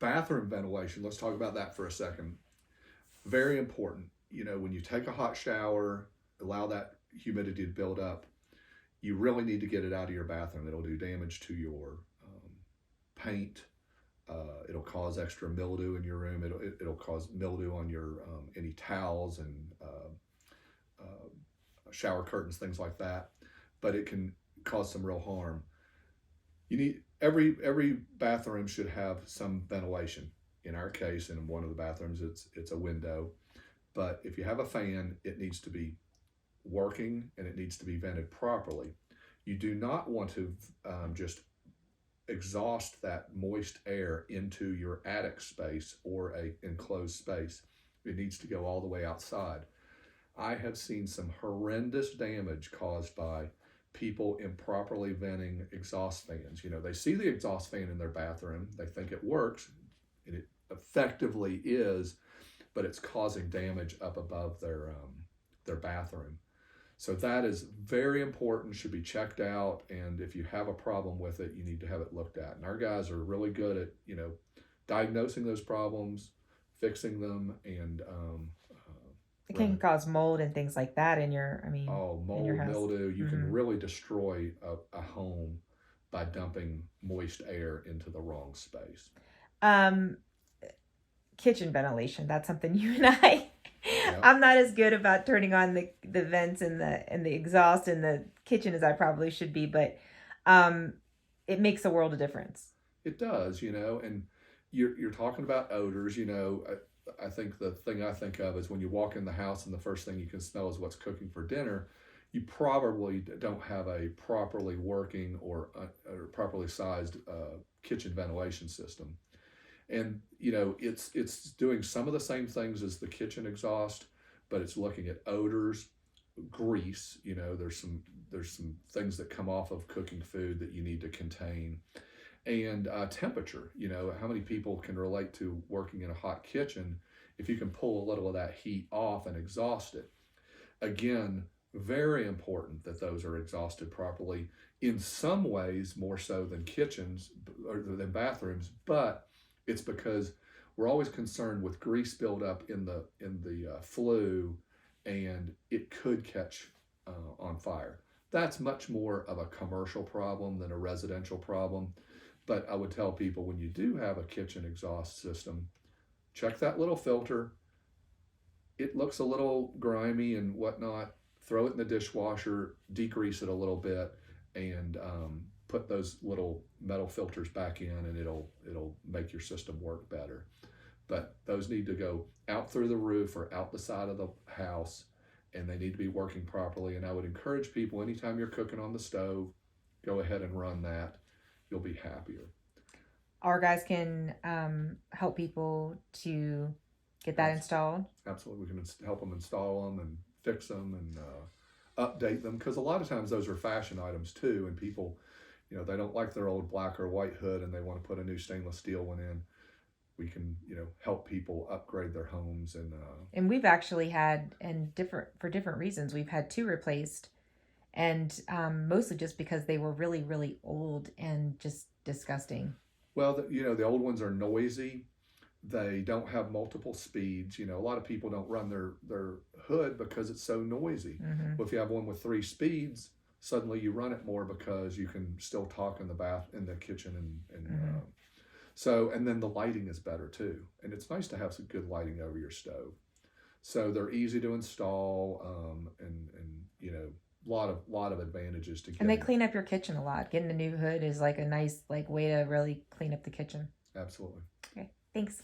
Bathroom ventilation, let's talk about that for a second. Very important. When you take a hot shower, allow that humidity to build up. You really need to get it out of your bathroom. It'll do damage to your paint. It'll cause extra mildew in your room. It'll cause mildew on your any towels and shower curtains, things like that. But it can cause some real harm. You need every bathroom should have some ventilation. In our case, in one of the bathrooms, it's a window. But if you have a fan, it needs to be working and it needs to be vented properly. You do not want to just exhaust that moist air into your attic space or a enclosed space. It needs to go all the way outside. I have seen some horrendous damage caused by people improperly venting exhaust fans. They see the exhaust fan in their bathroom, they think it works, and it effectively is, but it's causing damage up above their bathroom. So that is very important, should be checked out, and if you have a problem with it, you need to have it looked at. And our guys are really good at, diagnosing those problems, fixing them, and it can cause mold and things like that in your, mold, in your house. mildew. You can really destroy a home by dumping moist air into the wrong space. Kitchen ventilation, that's something you and I, Yep. I'm not as good about turning on the vents and the exhaust in the kitchen as I probably should be, but it makes a world of difference. It does, and you're talking about odors. I think the thing I think of is when you walk in the house and the first thing you can smell is what's cooking for dinner. You probably don't have a properly working or properly sized kitchen ventilation system. And it's doing some of the same things as the kitchen exhaust, but it's looking at odors, grease. There's some things that come off of cooking food that you need to contain, and temperature. How many people can relate to working in a hot kitchen? If you can pull a little of that heat off and exhaust it, again, very important that those are exhausted properly. In some ways, more so than kitchens or than bathrooms, but it's because we're always concerned with grease buildup in the flue, and it could catch on fire. That's much more of a commercial problem than a residential problem. But I would tell people, when you do have a kitchen exhaust system, check that little filter. It looks a little grimy and whatnot. Throw it in the dishwasher, degrease it a little bit, and put those little metal filters back in, and it'll make your system work better. But those need to go out through the roof or out the side of the house, and they need to be working properly. And I would encourage people, anytime you're cooking on the stove, go ahead and run that. You'll be happier. Our guys can help people to get that installed. Absolutely. We can help them install them and fix them and update them, because a lot of times those are fashion items too, and people, they don't like their old black or white hood and they want to put a new stainless steel one in. We can, help people upgrade their homes. And we've actually had, for different reasons, we've had two replaced, and mostly just because they were really, really old and just disgusting. Well, the old ones are noisy. They don't have multiple speeds. A lot of people don't run their hood because it's so noisy. Mm-hmm. Well, if you have one with 3 speeds, suddenly you run it more because you can still talk in the kitchen, and and then the lighting is better too. And it's nice to have some good lighting over your stove. So they're easy to install, and lot of advantages to get. And they clean up your kitchen a lot. Getting a new hood is like a nice way to really clean up the kitchen. Absolutely. Okay, thanks.